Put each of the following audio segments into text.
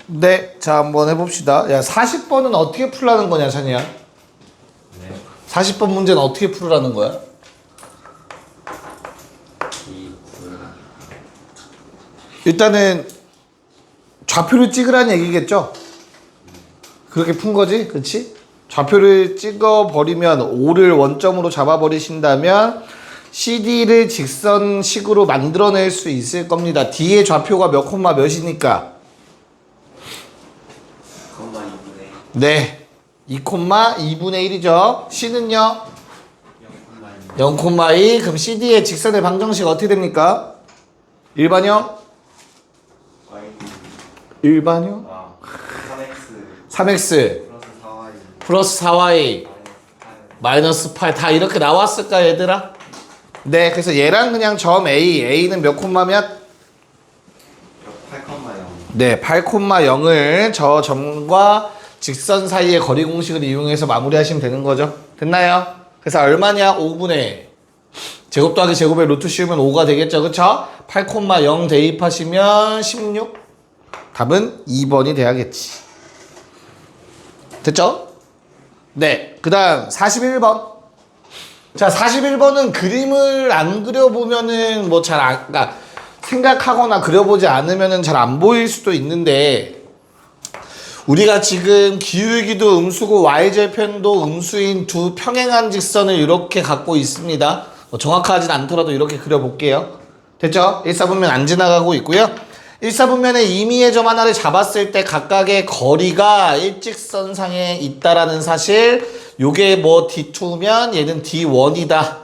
네, 자 한번 해봅시다. 야 40번은 어떻게 풀라는 거냐 찬이야? 네. 40번 문제는 어떻게 풀으라는 거야? 일단은 좌표를 찍으라는 얘기겠죠? 그렇게 푼 거지? 그치? 좌표를 찍어버리면 O를 원점으로 잡아버리신다면 CD를 직선식으로 만들어낼 수 있을 겁니다. D의 좌표가 몇 콤마 몇이니까? 네, 2,2분의 1이죠. C는요? 0,2. 그럼 CD의 직선의 방정식 어떻게 됩니까? 일반형? 일반형? 3x 플러스 4y 마이너스 8 다 이렇게 나왔을까 얘들아? 네, 그래서 얘랑 그냥 점 A는 몇 콤마 몇? 8,0. 네, 8,0을 저 점과 직선 사이의 거리 공식을 이용해서 마무리하시면 되는 거죠. 됐나요? 그래서 얼마냐? 5분의 제곱 더하기 제곱에 루트 씌우면 5가 되겠죠. 그쵸? 8,0 대입하시면 16. 답은 2번이 돼야겠지. 됐죠? 네. 그 다음 41번. 자, 41번은 그림을 안 그려보면은 뭐 잘 안, 그러니까 생각하거나 그려보지 않으면은 잘 안 보일 수도 있는데 우리가 지금 기울기도 음수고 y절편도 음수인 두 평행한 직선을 이렇게 갖고 있습니다. 정확하진 않더라도 이렇게 그려볼게요. 됐죠? 1사분면 안 지나가고 있고요. 1사분면의 임의의 점 하나를 잡았을 때 각각의 거리가 일직선상에 있다라는 사실, 요게 뭐 D2면 얘는 D1이다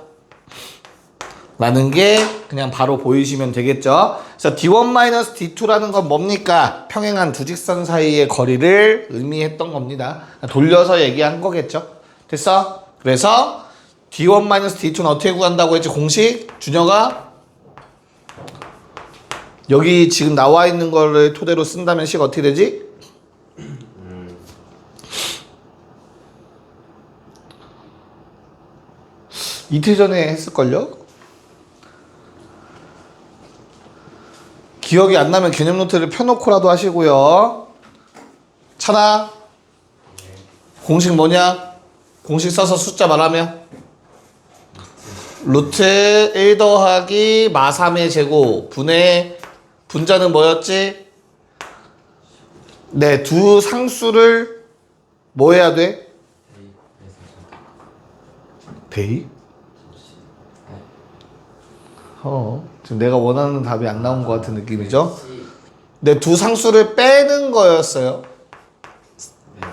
라는 게 그냥 바로 보이시면 되겠죠. 그래서 D1-D2라는 건 뭡니까? 평행한 두 직선 사이의 거리를 의미했던 겁니다. 돌려서 얘기한 거겠죠. 됐어? 그래서 D1-D2는 어떻게 구한다고 했지? 공식? 준혁아? 여기 지금 나와 있는 거를 토대로 쓴다면 식 어떻게 되지? 이틀 전에 했을걸요? 기억이 안 나면 개념 노트를 펴놓고라도 하시고요. 찬아, 공식 뭐냐? 공식 써서 숫자 말하면 루트 1 더하기 마3의 제곱 분의 분자는 뭐였지? 네, 두 상수를 뭐 해야 돼? 대입? 지금 내가 원하는 답이 안 나온 것 같은 느낌이죠? 네, 두 상수를 빼는 거였어요.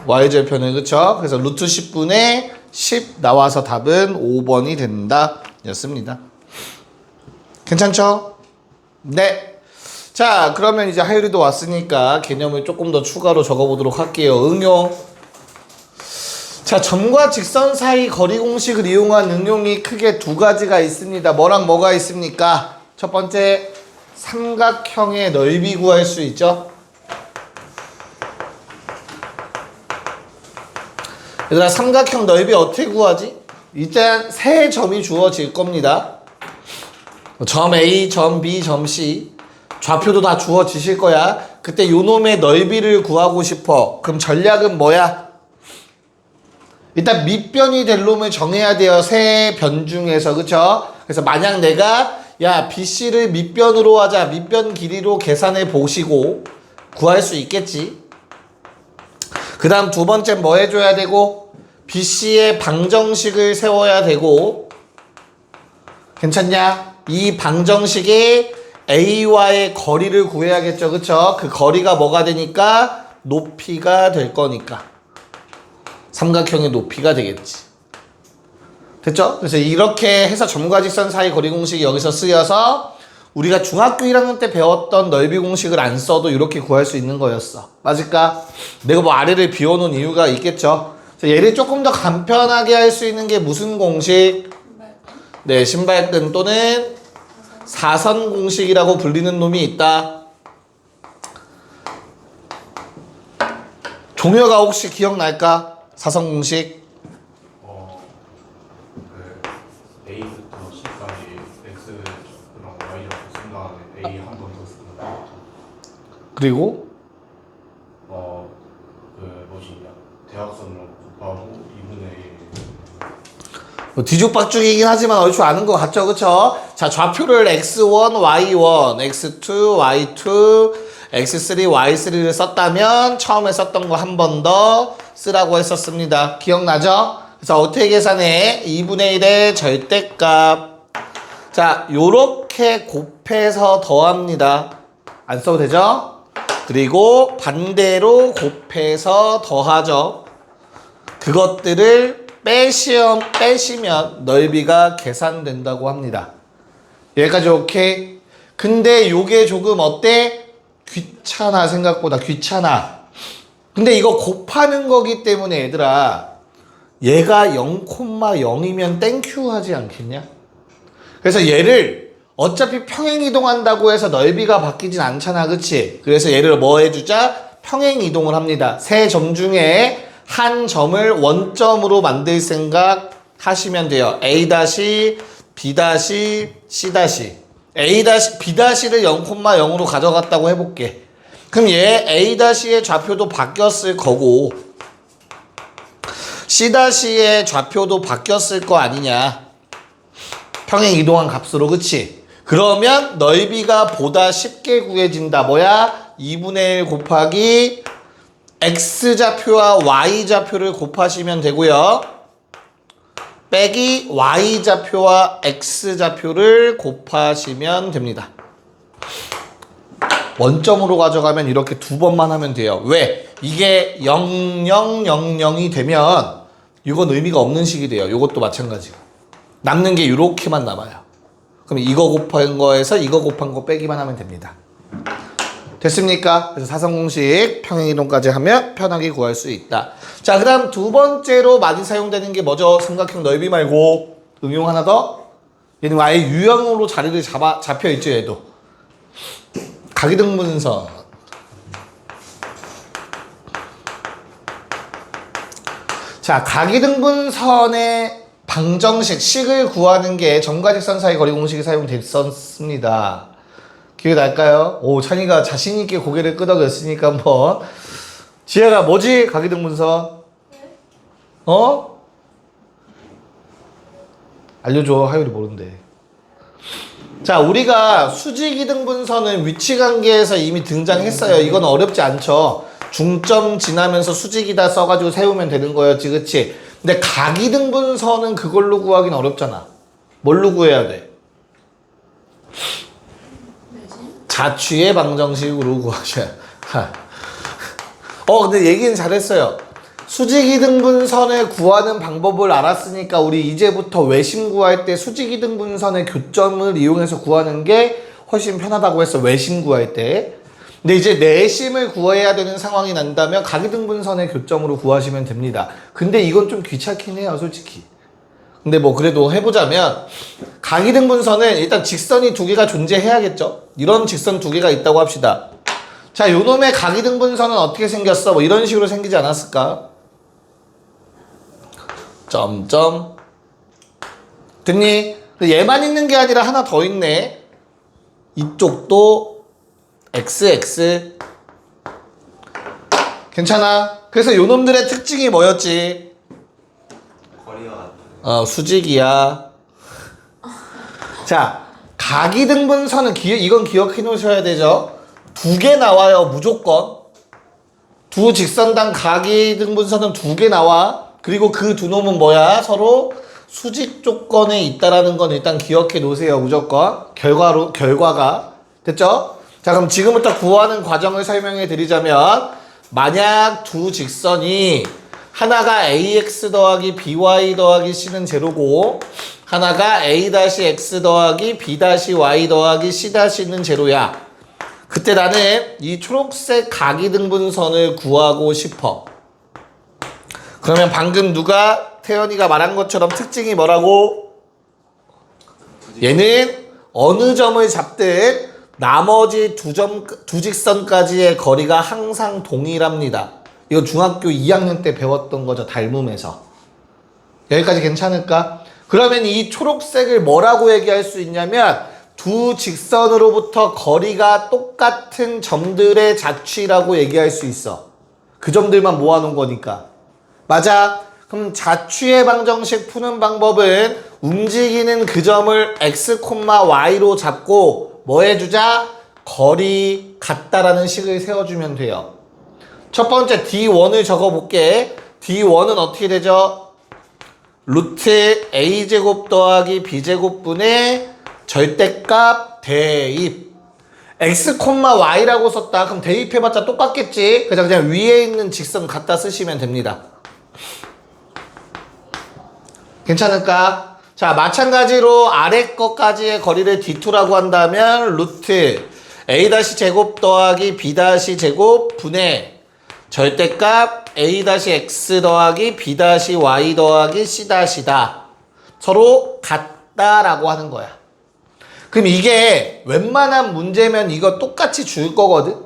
y절편을, 그쵸? 그래서 루트 10분의 10 나와서 답은 5번이 된다 였습니다. 괜찮죠? 네. 자, 그러면 이제 하율이도 왔으니까 개념을 조금 더 추가로 적어보도록 할게요. 응용. 자, 점과 직선 사이 거리 공식을 이용한 응용이 크게 두 가지가 있습니다. 뭐랑 뭐가 있습니까? 첫 번째, 삼각형의 넓이 구할 수 있죠. 얘들아, 삼각형 넓이 어떻게 구하지? 일단 세 점이 주어질 겁니다. 점 A, 점 B, 점 C. 좌표도 다 주어지실 거야. 그때 요 놈의 넓이를 구하고 싶어. 그럼 전략은 뭐야? 일단 밑변이 될 놈을 정해야 돼요. 세 변 중에서. 그쵸? 그래서 만약 내가 야 BC를 밑변으로 하자. 밑변 길이로 계산해 보시고 구할 수 있겠지. 그 다음 두 번째 뭐 해줘야 되고 BC의 방정식을 세워야 되고 괜찮냐? 이 방정식이 A와의 거리를 구해야겠죠. 그쵸? 그 거리가 뭐가 되니까? 높이가 될 거니까. 삼각형의 높이가 되겠지. 됐죠? 그래서 이렇게 해서 점과 직선 사이 거리 공식이 여기서 쓰여서 우리가 중학교 1학년 때 배웠던 넓이 공식을 안 써도 이렇게 구할 수 있는 거였어. 맞을까? 내가 뭐 아래를 비워놓은 이유가 있겠죠. 그래서 얘를 조금 더 간편하게 할 수 있는 게 무슨 공식? 네, 신발끈 또는 사선 공식이라고 불리는 놈이 있다. 종혁아 혹시 기억날까? 사선 공식. A부터 C까지 X랑 Y랑 쓴 다음에 A 한 번 더 쓴다. 그리고 대각선을 곱하고 2분의 1. 뭐 뒤죽박죽이긴 하지만 얼추 아는 것 같죠, 그쵸? 자, 좌표를 x1, y1, x2, y2, x3, y3를 썼다면 처음에 썼던 거 한 번 더 쓰라고 했었습니다. 기억나죠? 그래서 어떻게 계산해? 2분의 1의 절대값. 자, 요렇게 곱해서 더합니다. 안 써도 되죠? 그리고 반대로 곱해서 더하죠. 그것들을 빼시면 넓이가 계산된다고 합니다. 여기까지 오케이? 근데 요게 조금 어때? 귀찮아, 생각보다 귀찮아. 근데 이거 곱하는 거기 때문에 얘들아, 얘가 0,0이면 땡큐 하지 않겠냐? 그래서 얘를 어차피 평행이동한다고 해서 넓이가 바뀌진 않잖아, 그치? 그래서 얘를 뭐 해주자? 평행이동을 합니다. 세 점 중에 한 점을 원점으로 만들 생각 하시면 돼요. A-, B-, C-. A-, B-를 0,0으로 가져갔다고 해볼게. 그럼 얘 A-의 좌표도 바뀌었을 거고 C-의 좌표도 바뀌었을 거 아니냐. 평행 이동한 값으로, 그치? 그러면 넓이가 보다 쉽게 구해진다. 뭐야? 2분의 1 곱하기 X좌표와 Y좌표를 곱하시면 되고요. 빼기 Y좌표와 X좌표를 곱하시면 됩니다. 원점으로 가져가면 이렇게 두 번만 하면 돼요. 왜? 이게 0000이 되면 이건 의미가 없는 식이 돼요. 이것도 마찬가지고. 남는 게 이렇게만 남아요. 그럼 이거 곱한 거에서 이거 곱한 거 빼기만 하면 됩니다. 됐습니까? 그래서 사성공식 평행이동까지 하면 편하게 구할 수 있다. 자, 그 다음 두 번째로 많이 사용되는 게 뭐죠? 삼각형 넓이 말고 응용 하나 더? 얘는 아예 유형으로 자리를 잡혀 있죠, 얘도. 각이등분선. 자, 각이등분선의 방정식, 식을 구하는 게 점과 직선 사이 거리 공식이 사용됐었습니다. 기억날까요? 오, 찬이가 자신있게 고개를 끄덕였으니까 한번. 지혜가 뭐지? 각이등분선? 어? 알려줘. 하율이 모른대. 자, 우리가 수직이등분선은 위치관계에서 이미 등장했어요. 이건 어렵지 않죠. 중점 지나면서 수직이다 써가지고 세우면 되는 거였지, 그치? 근데 각이등분선은 그걸로 구하긴 어렵잖아. 뭘로 구해야 돼? 자취의 방정식으로 구하셔야. 근데 얘기는 잘했어요. 수직이등분선을 구하는 방법을 알았으니까 우리 이제부터 외심 구할 때 수직이등분선의 교점을 이용해서 구하는 게 훨씬 편하다고 했어. 외심 구할 때. 근데 이제 내심을 구해야 되는 상황이 난다면 각이등분선의 교점으로 구하시면 됩니다. 근데 이건 좀 귀찮긴 해요, 솔직히. 근데 뭐 그래도 해보자면 각이등분선은 일단 직선이 두 개가 존재해야겠죠. 이런 직선 두 개가 있다고 합시다. 자, 요놈의 각이등분선은 어떻게 생겼어? 뭐 이런 식으로 생기지 않았을까? 점점. 됐니? 얘만 있는 게 아니라 하나 더 있네. 이쪽도 XX. 괜찮아? 그래서 요놈들의 특징이 뭐였지? 거리가 같은. 수직이야. 자, 각이등분선은 이건 기억해 놓으셔야 되죠. 두 개 나와요, 무조건. 두 직선당 각이등분선은 두 개 나와. 그리고 그 두 놈은 뭐야? 서로 수직 조건에 있다라는 건 일단 기억해 놓으세요, 무조건. 결과가. 됐죠? 자, 그럼 지금부터 구하는 과정을 설명해 드리자면, 만약 두 직선이 하나가 ax 더하기 by 더하기 c는 제로고 하나가 a-x 더하기 b-y 더하기 c-는 제로야. 그때 나는 이 초록색 각이등분선을 구하고 싶어. 그러면 방금 태연이가 말한 것처럼 특징이 뭐라고? 얘는 어느 점을 잡든 나머지 두 직선까지의 거리가 항상 동일합니다. 이거 중학교 2학년 때 배웠던 거죠, 닮음에서. 여기까지 괜찮을까? 그러면 이 초록색을 뭐라고 얘기할 수 있냐면 두 직선으로부터 거리가 똑같은 점들의 자취라고 얘기할 수 있어. 그 점들만 모아놓은 거니까. 맞아. 그럼 자취의 방정식 푸는 방법은 움직이는 그 점을 x, y로 잡고 뭐 해주자? 거리 같다라는 식을 세워주면 돼요. 첫 번째 D1을 적어볼게. D1은 어떻게 되죠? 루트 A제곱 더하기 B제곱 분의 절대값 대입. x, y라고 썼다. 그럼 대입해봤자 똑같겠지? 그냥 위에 있는 직선 갖다 쓰시면 됩니다. 괜찮을까? 자, 마찬가지로 아래 것까지의 거리를 D2라고 한다면 루트 A-제곱 더하기 B-제곱 분의 절대값 A-x 더하기 B-y 더하기 C-다. 서로 같다라고 하는 거야. 그럼 이게 웬만한 문제면 이거 똑같이 줄 거거든?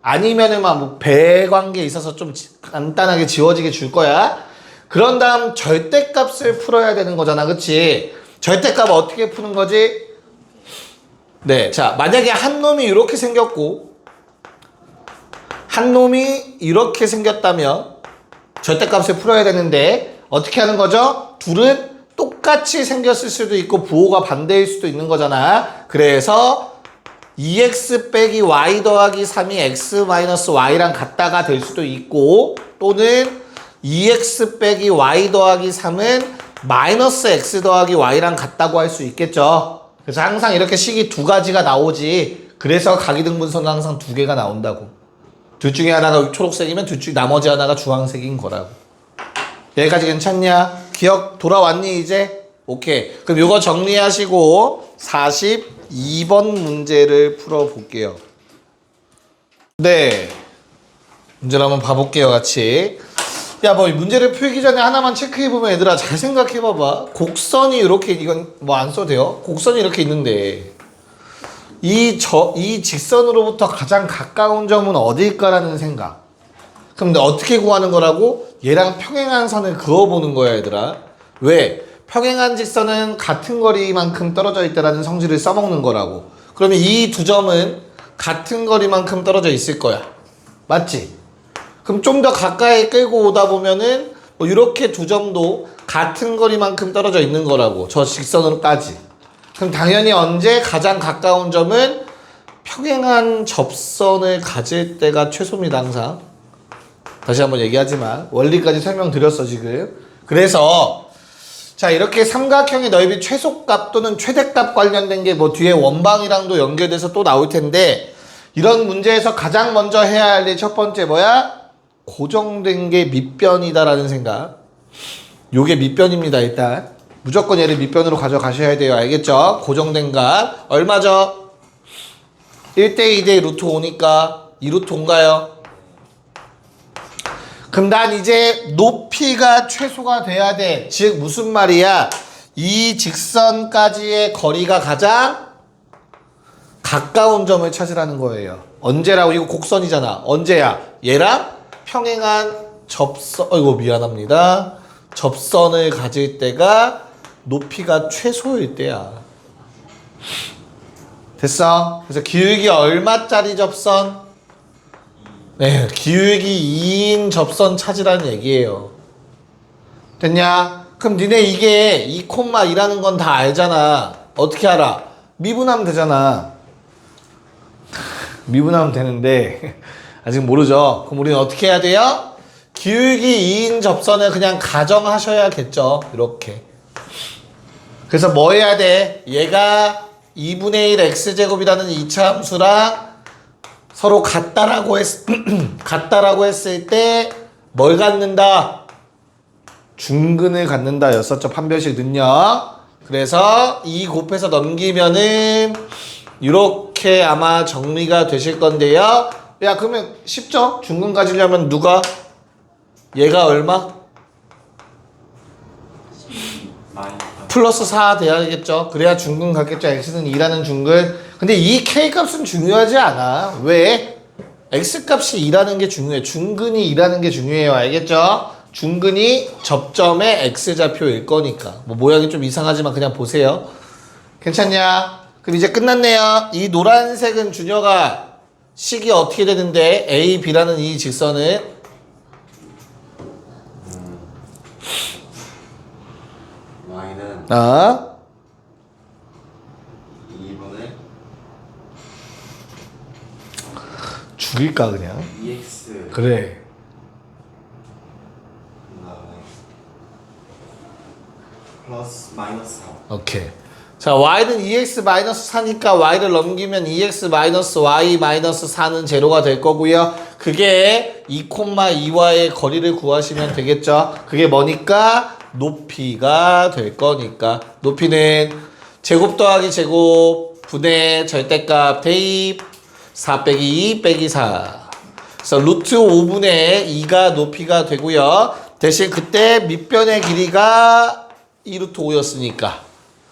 아니면은 막 뭐 배 관계에 있어서 좀 간단하게 지워지게 줄 거야. 그런 다음 절대값을 풀어야 되는 거잖아. 그치? 절대값 어떻게 푸는 거지? 네. 자, 만약에 한 놈이 이렇게 생겼고 한 놈이 이렇게 생겼다면 절대값을 풀어야 되는데 어떻게 하는 거죠? 둘은 똑같이 생겼을 수도 있고 부호가 반대일 수도 있는 거잖아. 그래서 2x 빼기 y 더하기 3이 x 마이너스 y랑 같다가 될 수도 있고 또는 2x 빼기 y 더하기 3은 마이너스 x 더하기 y랑 같다고 할 수 있겠죠. 그래서 항상 이렇게 식이 두 가지가 나오지. 그래서 각이등분선은 항상 두 개가 나온다고. 둘 중에 하나가 초록색이면 나머지 하나가 주황색인 거라고. 여기까지 괜찮냐? 기억 돌아왔니 이제? 오케이. 그럼 이거 정리하시고 42번 문제를 풀어볼게요. 네. 문제를 한번 봐볼게요 같이. 야, 뭐 문제를 풀기 전에 하나만 체크해보면 얘들아 잘 생각해봐봐. 곡선이 이렇게, 이건 뭐 안 써도 돼요? 곡선이 이렇게 있는데 이 직선으로부터 가장 가까운 점은 어디일까라는 생각. 그럼 어떻게 구하는 거라고? 얘랑 평행한 선을 그어보는 거야 얘들아. 왜? 평행한 직선은 같은 거리만큼 떨어져 있다라는 성질을 써먹는 거라고. 그러면 이 두 점은 같은 거리만큼 떨어져 있을 거야. 맞지? 그럼 좀 더 가까이 끌고 오다 보면은 뭐 이렇게 두 점도 같은 거리만큼 떨어져 있는 거라고. 저 직선으로까지. 그럼 당연히 언제 가장 가까운 점은 평행한 접선을 가질 때가 최소입니다 항상. 다시 한번 얘기하지만 원리까지 설명드렸어 지금. 그래서 자 이렇게 삼각형의 넓이 최소값 또는 최대값 관련된 게 뭐 뒤에 원방이랑도 연결돼서 또 나올 텐데 이런 문제에서 가장 먼저 해야 할 일 첫 번째 뭐야? 고정된 게 밑변이다라는 생각. 요게 밑변입니다 일단. 무조건 얘를 밑변으로 가져가셔야 돼요. 알겠죠? 고정된 값 얼마죠? 1대 2대 루트 5니까 2루트 5인가요? 그럼 난 이제 높이가 최소가 돼야 돼. 즉 무슨 말이야? 이 직선까지의 거리가 가장 가까운 점을 찾으라는 거예요. 언제라고? 이거 곡선이잖아. 언제야? 얘랑 평행한 접선, 어이구 미안합니다. 접선을 가질 때가 높이가 최소일 때야. 됐어? 그래서 기울기 얼마짜리 접선? 네, 기울기 2인 접선 찾으라는 얘기예요. 됐냐? 그럼 니네 이게 2,2라는 건 다 알잖아. 어떻게 알아? 미분하면 되잖아. 미분하면 되는데 아직 모르죠? 그럼 우리는 어떻게 해야 돼요? 기울기 2인 접선을 그냥 가정하셔야겠죠. 이렇게. 그래서 뭐 해야 돼? 얘가 2분의 1 x제곱이라는 이차 함수랑 서로 같다라고 했을 때 뭘 갖는다? 중근을 갖는다 였었죠. 판별식 능력. 그래서 2 곱해서 넘기면은 이렇게 아마 정리가 되실 건데요. 야 그러면 쉽죠? 중근 가지려면 누가? 얘가 얼마? 플러스 4 돼야겠죠. 그래야 중근 갖겠죠. x는 2라는 중근. 근데 이 k값은 중요하지 않아. 왜? x값이 2라는 게 중요해. 중근이 2라는 게 중요해요. 알겠죠? 중근이 접점의 x좌표일 거니까. 뭐 모양이 좀 이상하지만 그냥 보세요. 괜찮냐? 그럼 이제 끝났네요. 이 노란색은 준혁아 식이 어떻게 되는데 A, B라는 이 직선은 y는 아 2분의 죽일까 그냥? EX 그래. 그다음에 플러스 마이너스 4 오케이. 자, y는 2x-4니까 y를 넘기면 2x-y-4는 제로가 될 거고요. 그게 2,2와의 거리를 구하시면 되겠죠. 그게 뭐니까? 높이가 될 거니까. 높이는 제곱 더하기 제곱 분의 절대값 대입 4 빼기 2 빼기 4. 그래서 루트 5분의 2가 높이가 되고요. 대신 그때 밑변의 길이가 2루트 5였으니까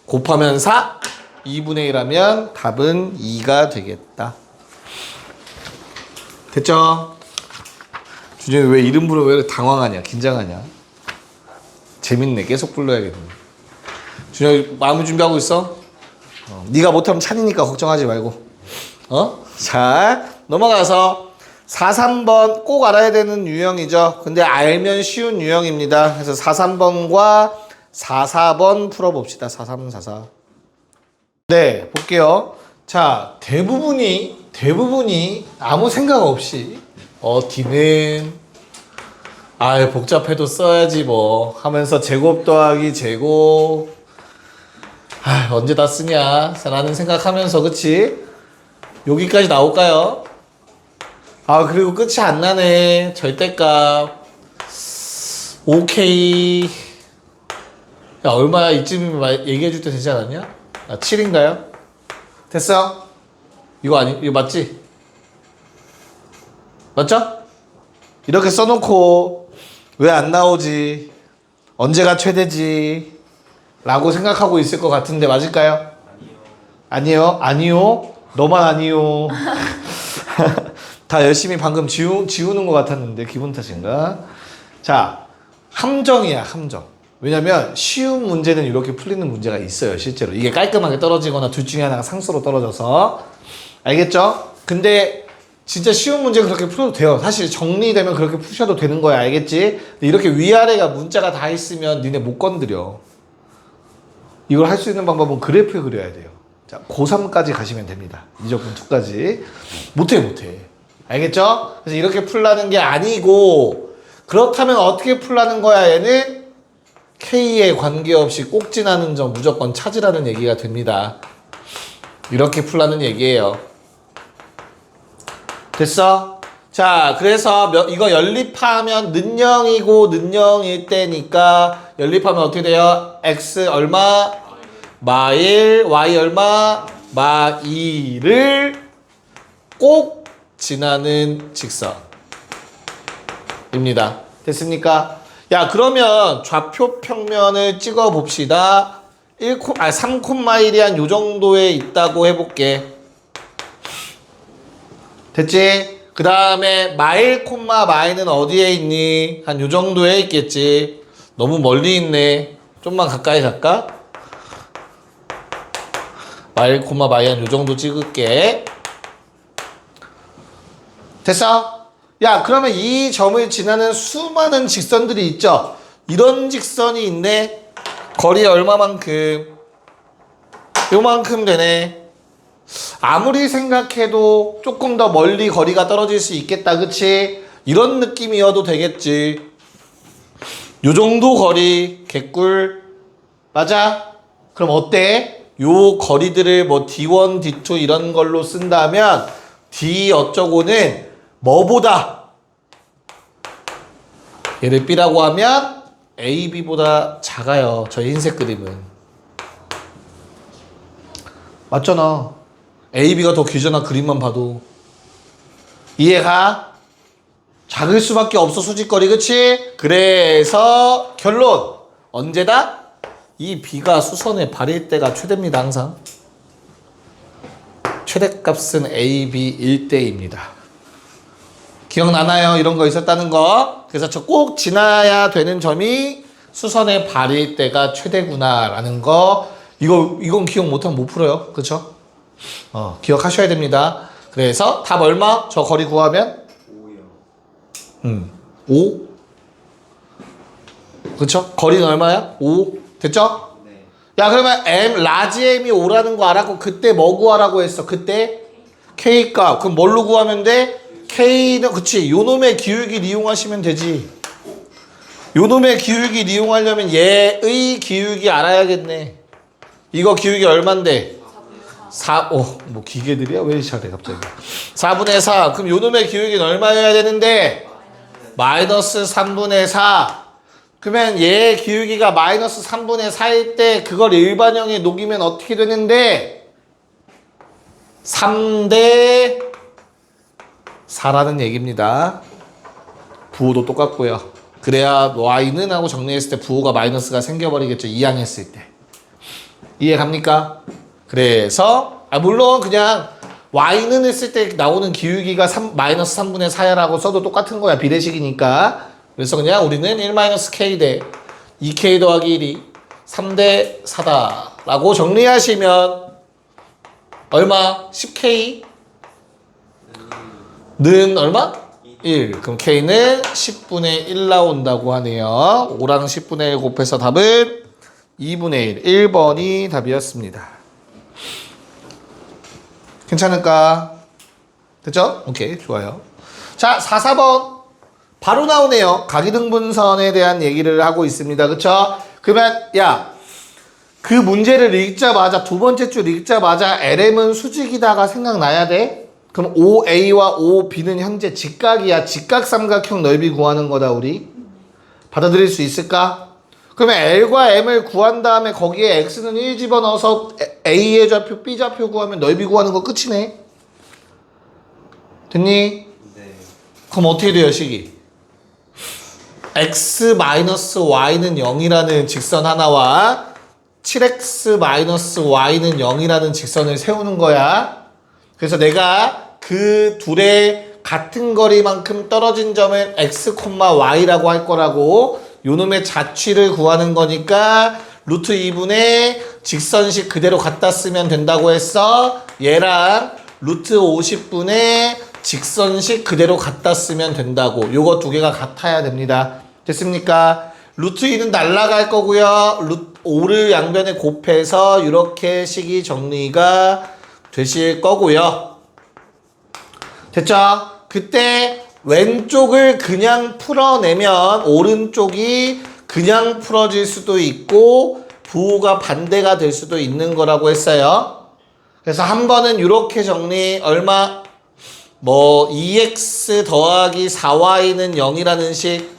곱하면 4, 2분의 1 하면 답은 2가 되겠다. 됐죠? 준영이 왜 이름 부르면 왜 이렇게 당황하냐? 긴장하냐? 재밌네. 계속 불러야겠네. 준영이 마음 준비하고 있어? 네가 못하면 찬이니까 걱정하지 말고. 자, 넘어가서 4, 3번 꼭 알아야 되는 유형이죠. 근데 알면 쉬운 유형입니다. 그래서 4, 3번과 4, 4번 풀어봅시다. 4, 3, 4, 4. 네, 볼게요. 자, 대부분이 아무 생각 없이 D는 복잡해도 써야지 뭐 하면서 제곱 더하기 제곱 언제 다 쓰냐 라는 생각하면서 그치? 여기까지 나올까요? 그리고 끝이 안 나네. 절대값 오케이. 야, 얼마야 이쯤이면 얘기해 줄 때 되지 않았냐? 7인가요? 됐어? 이거 맞지? 맞죠? 이렇게 써놓고 왜 안 나오지? 언제가 최대지? 라고 생각하고 있을 것 같은데 맞을까요? 아니요. 아니요. 너만 아니요. 다 열심히 방금 지우는 것 같았는데 기분 탓인가? 자, 함정이야, 함정. 왜냐면 쉬운 문제는 이렇게 풀리는 문제가 있어요, 실제로. 이게 깔끔하게 떨어지거나 둘 중에 하나가 상수로 떨어져서. 알겠죠? 근데 진짜 쉬운 문제 그렇게 풀어도 돼요. 사실 정리되면 그렇게 푸셔도 되는 거야, 알겠지? 근데 이렇게 위아래가 문자가 다 있으면 니네 못 건드려. 이걸 할 수 있는 방법은 그래프 그려야 돼요. 자, 고3까지 가시면 됩니다. 이적분 2까지. 못해. 알겠죠? 그래서 이렇게 풀라는 게 아니고, 그렇다면 어떻게 풀라는 거야, 얘는? K에 관계없이 꼭 지나는 점 무조건 찾으라는 얘기가 됩니다. 이렇게 풀라는 얘기예요. 됐어? 자, 그래서 이거 연립하면 는영이고 는영일 때니까 연립하면 어떻게 돼요? X 얼마? 마1, Y 얼마? 마2를 꼭 지나는 직선입니다. 됐습니까? 야, 그러면 좌표 평면을 찍어 봅시다. 3,1이 한 요 정도에 있다고 해볼게. 됐지? 그 다음에 마일, 마이는 어디에 있니? 한 요 정도에 있겠지. 너무 멀리 있네. 좀만 가까이 갈까? 마일, 마이 한 요 정도 찍을게. 됐어? 야, 그러면 이 점을 지나는 수많은 직선들이 있죠? 이런 직선이 있네. 거리 얼마만큼? 요만큼 되네. 아무리 생각해도 조금 더 멀리 거리가 떨어질 수 있겠다, 그치? 이런 느낌이어도 되겠지. 요 정도 거리, 개꿀. 맞아? 그럼 어때? 요 거리들을 뭐 D1, D2 이런 걸로 쓴다면 D 어쩌고는 뭐보다? 얘를 B라고 하면 AB보다 작아요. 저 흰색 그림은. 맞잖아. AB가 더 길잖아. 그림만 봐도. 이해가? 작을 수밖에 없어, 수직거리. 그치? 그래서 결론. 언제다? 이 B가 수선의 발일 때가 최대입니다. 항상. 최대값은 AB 1대입니다. 기억나나요? 이런 거 있었다는 거. 그래서 저 꼭 지나야 되는 점이 수선의 발일 때가 최대구나 라는 거. 이건 기억 못하면 못 풀어요. 그쵸? 기억하셔야 됩니다. 그래서 답 얼마? 저 거리 구하면? 5요. 5? 그쵸? 거리는 얼마야? 5 됐죠? 네. 야 그러면 라지 M이 5라는 거 알았고 그때 뭐 구하라고 했어? 그때 K값 그럼 뭘로 구하면 돼? K는 그치 요놈의 기울기를 이용하시면 되지. 요놈의 기울기를 이용하려면 얘의 기울기 알아야겠네. 이거 기울기 얼만데? 4, 뭐 기계들이야? 왜 잘해 갑자기? 4분의 4. 그럼 요놈의 기울기는 얼마여야 되는데? 마이너스 3분의 4. 그러면 얘 기울기가 마이너스 3분의 4일 때 그걸 일반형에 녹이면 어떻게 되는데? 3대 4라는 얘기입니다. 부호도 똑같고요. 그래야 y는 하고 정리했을 때 부호가 마이너스가 생겨버리겠죠. 이항했을 때. 이해 갑니까? 그래서 물론 그냥 y는 했을 때 나오는 기울기가 마이너스 3분의 4야라고 써도 똑같은 거야. 비례식이니까. 그래서 그냥 우리는 1-k 대 2k 더하기 1이 3대 4다 라고 정리하시면 얼마? 10k 는 얼마? 1. 그럼 k는 10분의 1 나온다고 하네요. 5랑 10분의 1 곱해서 답은 2분의 1. 1번이 답이었습니다. 괜찮을까? 됐죠? 오케이, 좋아요. 자, 4, 4번. 바로 나오네요. 각이등분선에 대한 얘기를 하고 있습니다. 그쵸? 그러면, 야, 그 문제를 읽자마자, 두 번째 줄 읽자마자 LM은 수직이다가 생각나야 돼? 그럼 OA와 OB는 현재 직각이야. 직각삼각형 넓이 구하는 거다, 우리. 받아들일 수 있을까? 그러면 L과 M을 구한 다음에 거기에 X는 1 집어넣어서 A의 좌표, B 좌표 구하면 넓이 구하는 거 끝이네. 됐니? 네. 그럼 어떻게 돼요, 식이? X-Y는 0이라는 직선 하나와 7X-Y는 0이라는 직선을 세우는 거야. 그래서 내가 그 둘의 같은 거리만큼 떨어진 점을 X, Y라고 할 거라고 요놈의 자취를 구하는 거니까 루트 2분의 직선식 그대로 갖다 쓰면 된다고 했어. 얘랑 루트 50분의 직선식 그대로 갖다 쓰면 된다고. 요거 두 개가 같아야 됩니다. 됐습니까? 루트 2는 날라갈 거고요. 루트 5를 양변에 곱해서 이렇게 식이 정리가 되실 거고요. 됐죠? 그때 왼쪽을 그냥 풀어내면 오른쪽이 그냥 풀어질 수도 있고 부호가 반대가 될 수도 있는 거라고 했어요. 그래서 한 번은 이렇게 정리 얼마? 뭐 2x 더하기 4y는 0이라는 식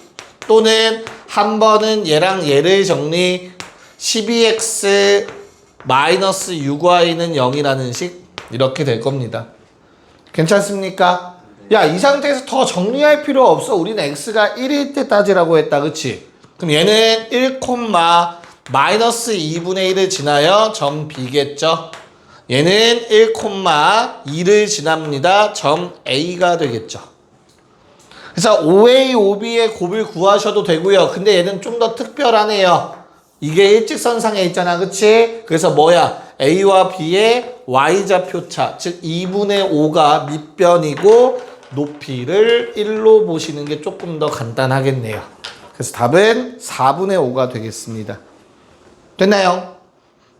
또는 한 번은 얘랑 얘를 정리 12x 마이너스 6y는 0이라는 식 이렇게 될 겁니다. 괜찮습니까? 야, 이 상태에서 더 정리할 필요 없어. 우리는 x가 1일 때 따지라고 했다. 그치? 그럼 얘는 1, 마이너스 2분의 1을 지나요. 점 B겠죠? 얘는 1, 2를 지납니다. 점 A가 되겠죠. 그래서 OA, OB의 곱을 구하셔도 되고요. 근데 얘는 좀 더 특별하네요. 이게 일직선상에 있잖아. 그치? 그래서 뭐야? A와 B의 Y좌표차, 즉 2분의 5가 밑변이고 높이를 1로 보시는 게 조금 더 간단하겠네요. 그래서 답은 4분의 5가 되겠습니다. 됐나요?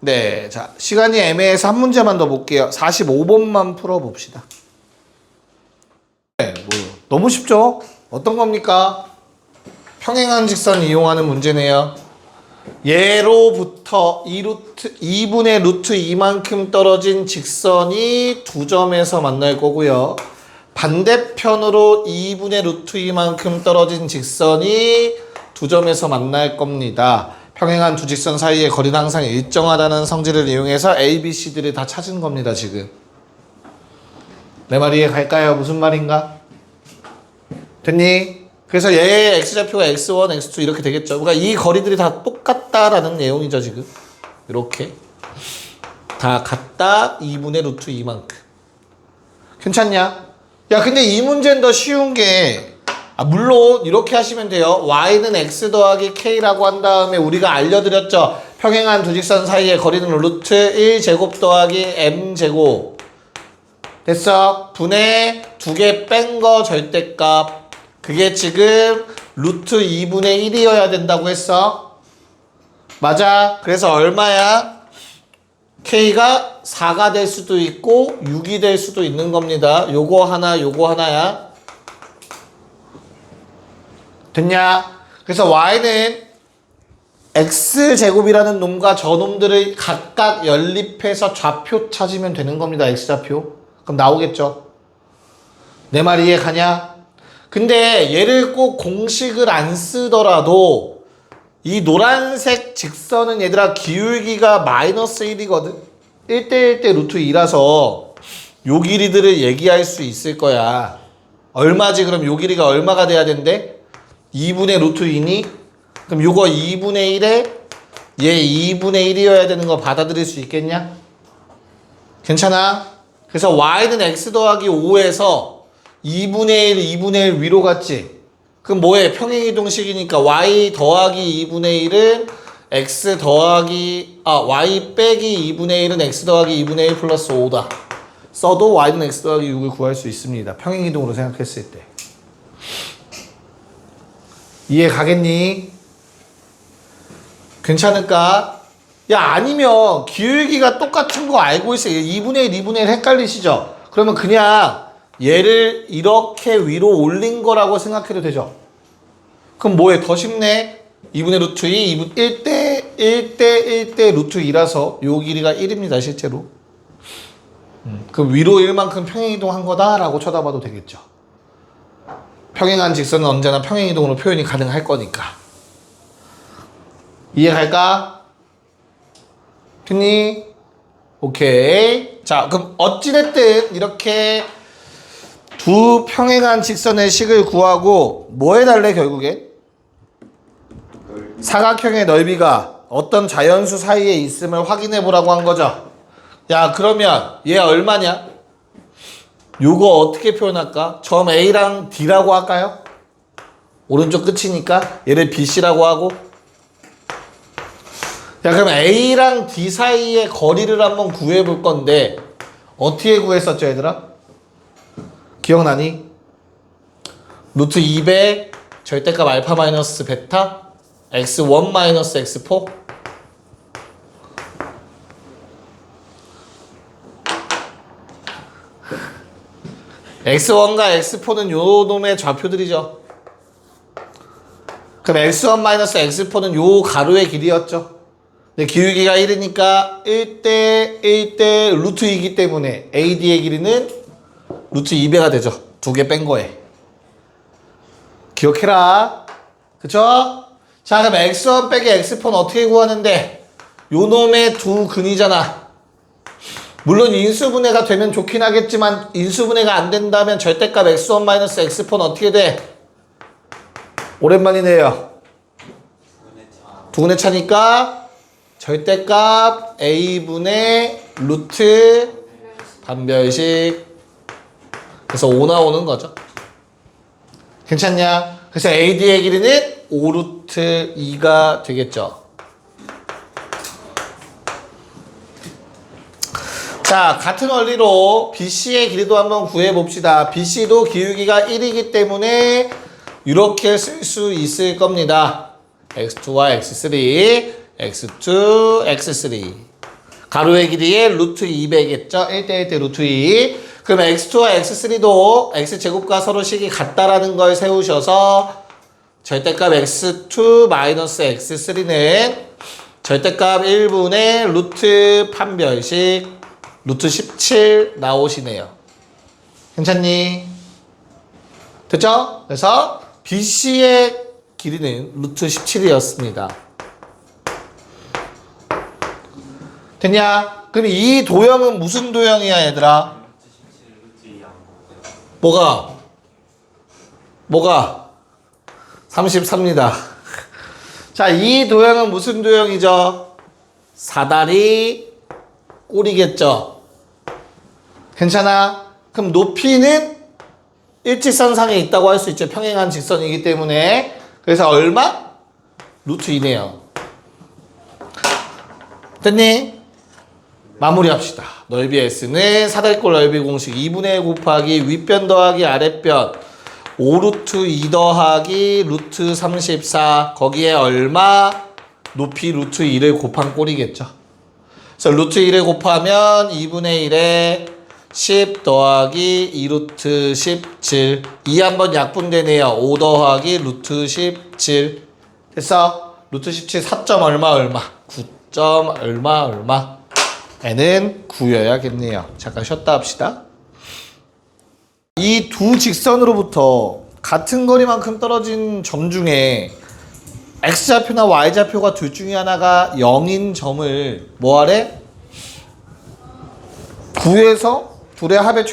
네, 자 시간이 애매해서 한 문제만 더 볼게요. 45번만 풀어봅시다. 네, 너무 쉽죠? 어떤 겁니까? 평행한 직선 이용하는 문제네요. 얘로부터 2분의 루트 2만큼 떨어진 직선이 두 점에서 만날 거고요. 반대편으로 2분의 루트 2만큼 떨어진 직선이 두 점에서 만날 겁니다. 평행한 두 직선 사이의 거리는 항상 일정하다는 성질을 이용해서 A, B, C들을 다 찾은 겁니다. 지금 내 말 이해 갈까요? 무슨 말인가? 됐니? 그래서 얘의 x좌표가 x1, x2 이렇게 되겠죠. 그러니까 이 거리들이 다 똑같다라는 내용이죠. 지금 이렇게 다 같다. 2분의 루트 2만큼 괜찮냐? 야 근데 이 문제는 더 쉬운 게 물론 이렇게 하시면 돼요. y는 x 더하기 k라고 한 다음에 우리가 알려드렸죠. 평행한 두 직선 사이의 거리는 루트 1제곱 더하기 m제곱 됐어? 분의 두 개 뺀 거 절대값 그게 지금 루트 2분의 1이어야 된다고 했어. 맞아. 그래서 얼마야? K가 4가 될 수도 있고 6이 될 수도 있는 겁니다. 요거 하나 요거 하나야. 됐냐? 그래서 Y는 X제곱이라는 놈과 저 놈들을 각각 연립해서 좌표 찾으면 되는 겁니다. X좌표. 그럼 나오겠죠? 내 말 이해 가냐? 근데 얘를 꼭 공식을 안 쓰더라도 이 노란색 직선은 얘들아 기울기가 마이너스 1이거든? 1대1대 루트 2라서 요 길이들을 얘기할 수 있을 거야. 얼마지? 그럼 요 길이가 얼마가 돼야 된대? 2분의 루트 2니? 그럼 요거 2분의 1에 얘 2분의 1이어야 되는 거 받아들일 수 있겠냐? 괜찮아? 그래서 y는 x 더하기 5에서 2분의 1, 2분의 1 위로 갔지? 그럼 뭐해? 평행이동식이니까 y 더하기 2분의 1은 x 더하기 y 빼기 2분의 1은 x 더하기 2분의 1 플러스 5다. 써도 y는 x 더하기 6을 구할 수 있습니다. 평행이동으로 생각했을 때. 이해 가겠니? 괜찮을까? 야 아니면 기울기가 똑같은 거 알고 있어요. 2분의 1, 2분의 1 헷갈리시죠? 그러면 그냥 얘를 이렇게 위로 올린 거라고 생각해도 되죠? 그럼 뭐해? 더 쉽네? 2분의 루트 2, 1대 1대 루트 2라서 요 길이가 1입니다. 실제로. 그럼 위로 1만큼 평행이동한 거다라고 쳐다봐도 되겠죠. 평행한 직선은 언제나 평행이동으로 표현이 가능할 거니까. 이해 갈까? 됐니? 오케이. 자, 그럼 어찌됐든 이렇게 두 평행한 직선의 식을 구하고 뭐 해달래 결국에? 사각형의 넓이가 어떤 자연수 사이에 있음을 확인해 보라고 한 거죠. 야 그러면 얘 얼마냐? 요거 어떻게 표현할까? 점 A랑 D라고 할까요? 오른쪽 끝이니까 얘를 BC라고 하고. 야 그럼 A랑 D 사이의 거리를 한번 구해 볼 건데 어떻게 구했었죠 얘들아? 기억나니? 루트 2배 절대값 알파 마이너스 베타 x1 마이너스 x4 x1과 x4는 요 놈의 좌표들이죠. 그럼 x1 마이너스 x4는 요 가로의 길이였죠. 근데 기울기가 1이니까 1대 루트 2이기 때문에 AD의 길이는 루트 2배가 되죠. 두 개 뺀 거에. 기억해라. 그쵸? 자 그럼 x1 빼기 x4는 어떻게 구하는데? 요 놈의 두 근이잖아. 물론 인수분해가 되면 좋긴 하겠지만 인수분해가 안 된다면 절대값 x1 마이너스 x4는 어떻게 돼? 오랜만이네요. 두근의 차니까 절대값 a분의 루트 반별식 그래서 5 나오는 거죠. 괜찮냐? 그래서 AD의 길이는 5루트 2가 되겠죠. 자, 같은 원리로 BC의 길이도 한번 구해봅시다. BC도 기울기가 1이기 때문에 이렇게 쓸 수 있을 겁니다. x2와 x3, x2, x3. 가로의 길이의 루트 2배겠죠? 1대1대 루트 2. 그럼 x2와 x3도 x제곱과 서로 식이 같다라는 걸 세우셔서 절대값 x2 마이너스 x3는 절대값 1분의 루트 판별식 루트 17 나오시네요. 괜찮니? 됐죠? 그래서 BC의 길이는 루트 17이었습니다. 됐냐? 그럼 이 도형은 무슨 도형이야 얘들아? 뭐가? 33입니다. 자, 이 도형은 무슨 도형이죠? 사다리 꼬리겠죠? 괜찮아? 그럼 높이는 일직선상에 있다고 할 수 있죠. 평행한 직선이기 때문에. 그래서 얼마? 루트 2네요. 됐니? 마무리합시다. 넓이 S는 사다리꼴 넓이 공식 2분의 1 곱하기 윗변 더하기 아랫변 5루트 2 더하기 루트 34 거기에 얼마? 높이 루트 2를 곱한 꼴이겠죠. 그래서 루트 2를 곱하면 2분의 1에 10 더하기 2루트 17 2 한번 약분되네요. 5 더하기 루트 17 됐어? 루트 17 4점 얼마 9점 얼마 n은 9여야겠네요. 잠깐 쉬었다 합시다. 이 두 직선으로부터 같은 거리만큼 떨어진 점 중에 x좌표나 y좌표가 둘 중에 하나가 0인 점을 뭐하래? 구해서 둘의 합의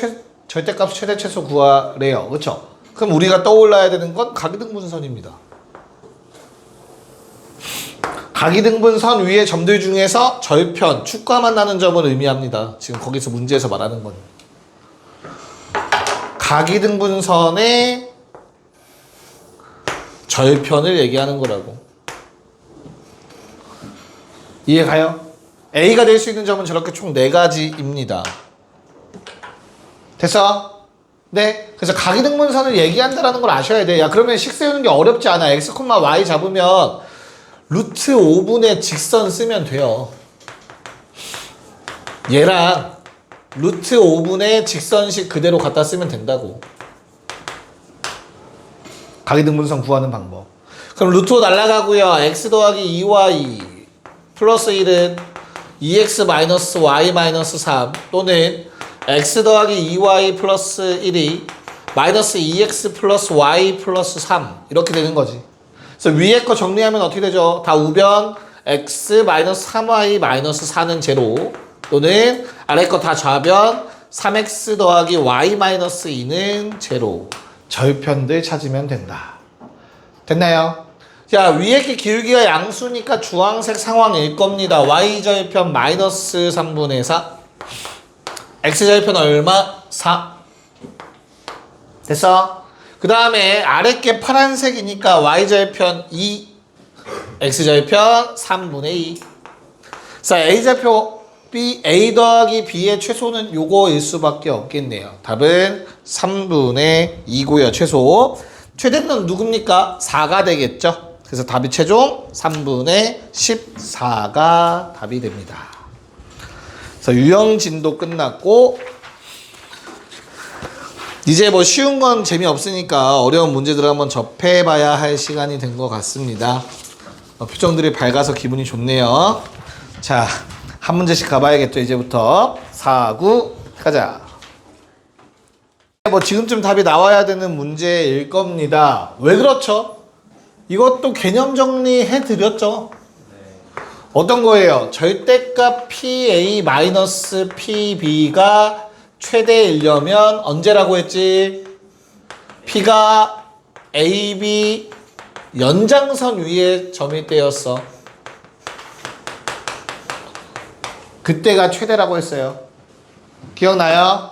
절대값 최대 최소 구하래요. 그렇죠? 그럼 우리가 떠올라야 되는 건 각이등분선입니다. 각이등분선 위의 점들 중에서 절편, 축과만 나는 점을 의미합니다. 지금 거기서 문제에서 말하는 건. 각이등분선의 절편을 얘기하는 거라고. 이해가요? A가 될 수 있는 점은 저렇게 총 4가지입니다. 됐어? 네. 그래서 각이등분선을 얘기한다는 걸 아셔야 돼. 야, 그러면 식 세우는 게 어렵지 않아. x, y 잡으면 루트 5분의 직선 쓰면 돼요. 얘랑 루트 5분의 직선식 그대로 갖다 쓰면 된다고. 각이등분선 구하는 방법. 그럼 루트 5 날라가고요. x 더하기 2y 플러스 1은 2x 마이너스 y 마이너스 3 또는 x 더하기 2y 플러스 1이 마이너스 2x 플러스 y 플러스 3 이렇게 되는 거지. 그래서 위에 거 정리하면 어떻게 되죠? 다 우변 x 마이너스 3y 마이너스 4는 제로 또는 아래 거 다 좌변 3x 더하기 y 마이너스 2는 제로. 절편들 찾으면 된다. 됐나요? 자, 위에 게 기울기가 양수니까 주황색 상황일 겁니다. y절편 마이너스 3분의 4 x절편 얼마? 4 됐어? 그 다음에 아래 게 파란색이니까 y절편 2 x절편 3분의 2 자, a절표 B, A 더하기 B의 최소는 요거일 수밖에 없겠네요. 답은 3분의 2고요. 최소. 최대는 누굽니까? 4가 되겠죠. 그래서 답이 최종 3분의 14가 답이 됩니다. 그래서 유형진도 끝났고 이제 뭐 쉬운 건 재미없으니까 어려운 문제들을 한번 접해봐야 할 시간이 된 것 같습니다. 표정들이 밝아서 기분이 좋네요. 자, 한 문제씩 가봐야겠죠. 이제부터 4, 9 가자. 뭐 지금쯤 답이 나와야 되는 문제일 겁니다. 왜 그렇죠? 이것도 개념 정리해 드렸죠. 어떤 거예요? 절대값 PA-PB가 최대이려면 언제라고 했지? P가 AB 연장선 위에 점일 때였어. 그때가 최대라고 했어요. 기억나요?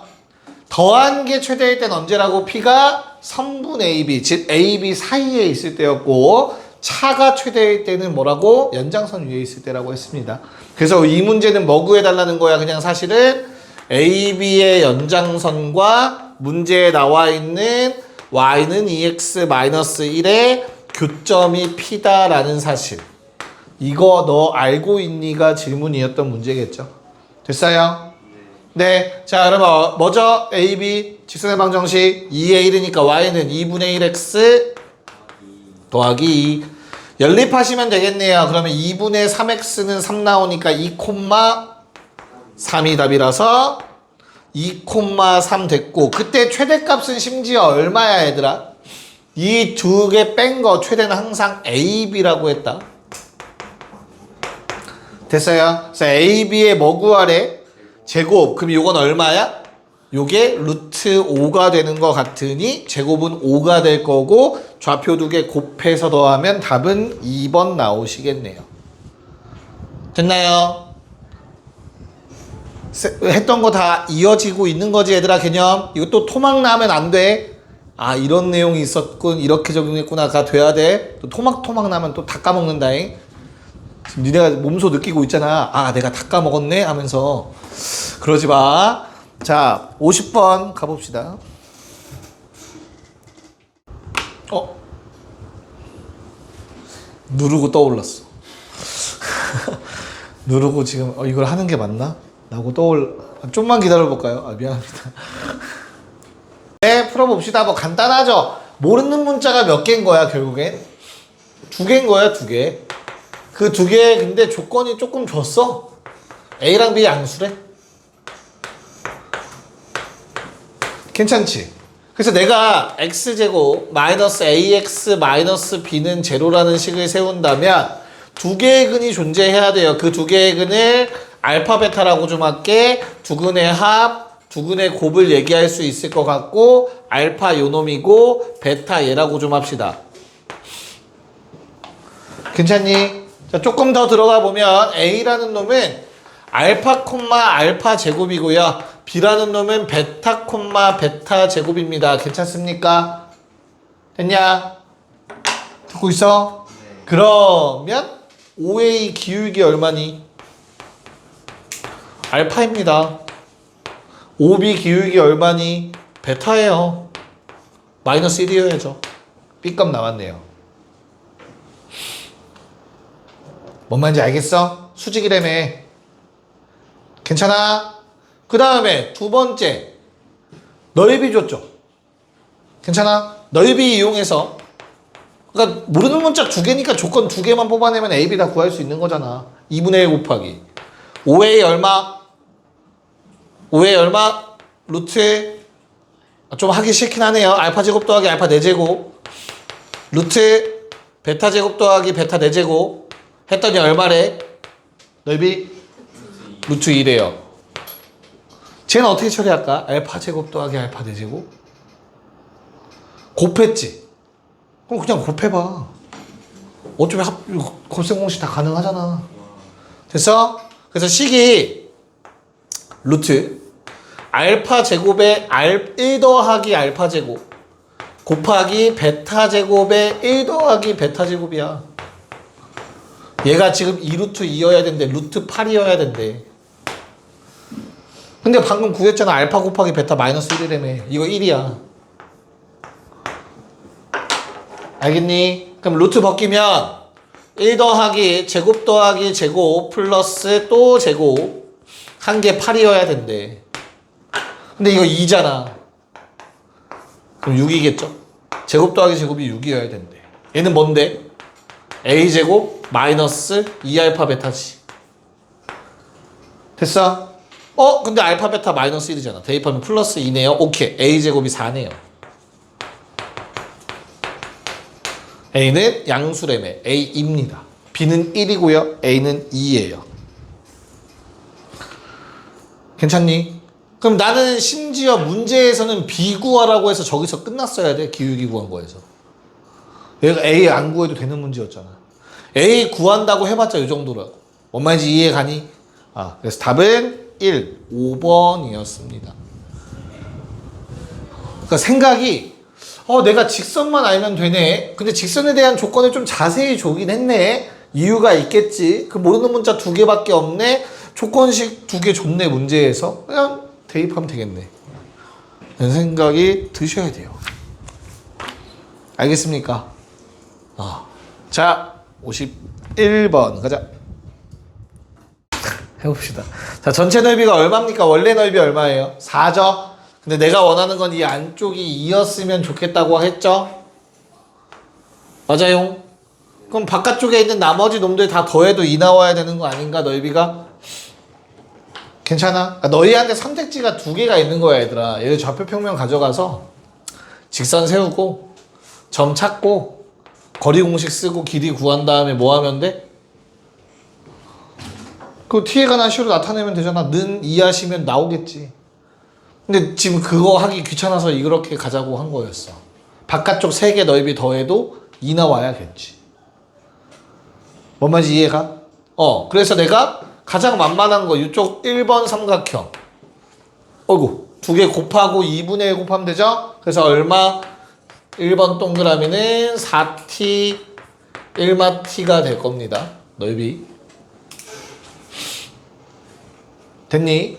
더한 게 최대일 땐 언제라고? P가 선분 AB, 즉 AB 사이에 있을 때였고 차가 최대일 때는 뭐라고? 연장선 위에 있을 때라고 했습니다. 그래서 이 문제는 뭐 구해달라는 거야? 그냥 사실은 AB의 연장선과 문제에 나와 있는 y는 2x-1의 교점이 P다라는 사실. 이거 너 알고 있니가 질문이었던 문제겠죠. 됐어요? 네. 자, 그러면 뭐죠? AB 직선의 방정식 2의 1이니까 y는 2분의 1x 더하기 2. 연립하시면 되겠네요. 그러면 2분의 3x는 3 나오니까 2,3이 답이라서 2,3 됐고 그때 최대값은 심지어 얼마야 얘들아? 이 두 개 뺀 거 최대는 항상 AB라고 했다. 됐어요? 그래서 AB의 뭐 구하래? 제곱. 그럼 이건 얼마야? 요게 루트 5가 되는 것 같으니 제곱은 5가 될 거고 좌표 두 개 곱해서 더하면 답은 2번 나오시겠네요. 됐나요? 했던 거 다 이어지고 있는 거지 얘들아 개념. 이거 또 토막 나면 안 돼. 아 이런 내용이 있었군 이렇게 적용했구나가 돼야 돼. 또 토막 나면 또 다 까먹는다잉. 지금 니네가 몸소 느끼고 있잖아. 아 내가 다 까먹었네 하면서 그러지 마. 자 50번 가봅시다. 누르고 떠올랐어. 누르고 지금 이걸 하는 게 맞나? 라고 좀만 기다려볼까요? 미안합니다. 네, 풀어봅시다. 뭐 간단하죠? 모르는 문자가 몇 개인 거야, 결국엔? 2개인 거야, 2개. 그 2개, 근데 조건이 조금 줬어. A랑 B 양수래. 괜찮지? 그래서 내가 x제곱 마이너스 ax 마이너스 b는 제로라는 식을 세운다면 2개의 근이 존재해야 돼요. 그 2개의 근을 알파 베타라고 좀 할게. 두 근의 합, 두 근의 곱을 얘기할 수 있을 것 같고 알파 요놈이고 베타 얘라고 좀 합시다. 괜찮니? 자, 조금 더 들어가 보면 a라는 놈은 알파 콤마 알파 제곱이고요. b라는 놈은 베타 콤마 베타 제곱입니다. 괜찮습니까? 됐냐? 듣고 있어? 네. 그러면 5a 기울기 얼마니? 알파입니다. 5b 기울기 얼마니? 베타예요. 마이너스 1이어야죠. b값 나왔네요. 뭔 말인지 알겠어? 수직이라며. 괜찮아? 그 다음에 두 번째 넓이 줬죠. 괜찮아? 넓이 이용해서 그러니까 모르는 문자 2개니까 조건 2개만 뽑아내면 A, B 다 구할 수 있는 거잖아. 2분의 1 곱하기 5A 얼마? 5A 얼마? 루트 좀 하기 싫긴 하네요. 알파 제곱 더하기 알파 4제곱 루트 베타 제곱 더하기 베타 4제곱 했더니 얼마래? 넓이? 루트 2래요. 쟤는 어떻게 처리할까? 알파 제곱 더하기 알파 4제곱? 곱했지? 그럼 그냥 곱해봐. 어차피 곱셈 공식 다 가능하잖아. 됐어? 그래서 식이 루트 알파 제곱에 1 더하기 알파 제곱 곱하기 베타 제곱에 1 더하기 베타 제곱이야. 얘가 지금 2루트 2여야 된대. 루트 8이어야 된대. 근데 방금 구했잖아. 알파 곱하기 베타 마이너스 1이라며. 이거 1이야. 알겠니? 그럼 루트 벗기면 1 더하기 제곱 더하기 제곱 플러스 또 제곱 한 개 8이어야 된대. 근데 이거 2잖아. 그럼 6이겠죠? 제곱 더하기 제곱이 6이어야 된대. 얘는 뭔데? a제곱 마이너스 2알파 베타지. 됐어? 근데 알파 베타 마이너스 1이잖아. 대입하면 플러스 2네요. 오케이. a제곱이 4네요. a는 양수래매. a입니다. b는 1이고요. a는 2예요. 괜찮니? 그럼 나는 심지어 문제에서는 b 구하라고 해서 저기서 끝났어야 돼. 기울기 구한 거에서. 얘가 a 안 구해도 되는 문제였잖아. a 구한다고 해봤자 이 정도라고. 뭔 말인지 이해 가니? 그래서 답은 1, 5번이었습니다. 그러니까 생각이 내가 직선만 알면 되네. 근데 직선에 대한 조건을 좀 자세히 주긴 했네. 이유가 있겠지. 그 모르는 문자 2개밖에 없네. 조건식 2개 줬네 문제에서. 그냥 대입하면 되겠네. 이런 생각이 드셔야 돼요. 알겠습니까? 자, 51번 가자. 해봅시다. 자, 전체 넓이가 얼마입니까? 원래 넓이 얼마예요? 4죠? 근데 내가 원하는 건 이 안쪽이 2였으면 좋겠다고 했죠? 맞아요? 그럼 바깥쪽에 있는 나머지 놈들 다 더해도 2 나와야 되는 거 아닌가? 넓이가? 괜찮아? 그러니까 너희한테 선택지가 2개가 있는 거야, 얘들아. 얘들 좌표평면 가져가서 직선 세우고 점 찾고 거리 공식 쓰고 길이 구한 다음에 뭐 하면 돼? 그 t에 관한 식으로 나타내면 되잖아. 는 이해하시면 나오겠지. 근데 지금 그거 하기 귀찮아서 이렇게 가자고 한 거였어. 바깥쪽 3개 넓이 더해도 2 나와야겠지. 뭔 말인지 이해가? 그래서 내가 가장 만만한 거 이쪽 1번 삼각형. 2개 곱하고 2분의 1 곱하면 되죠? 그래서 얼마? 1번 동그라미는 4t 1마t가 될 겁니다. 넓이. 됐니?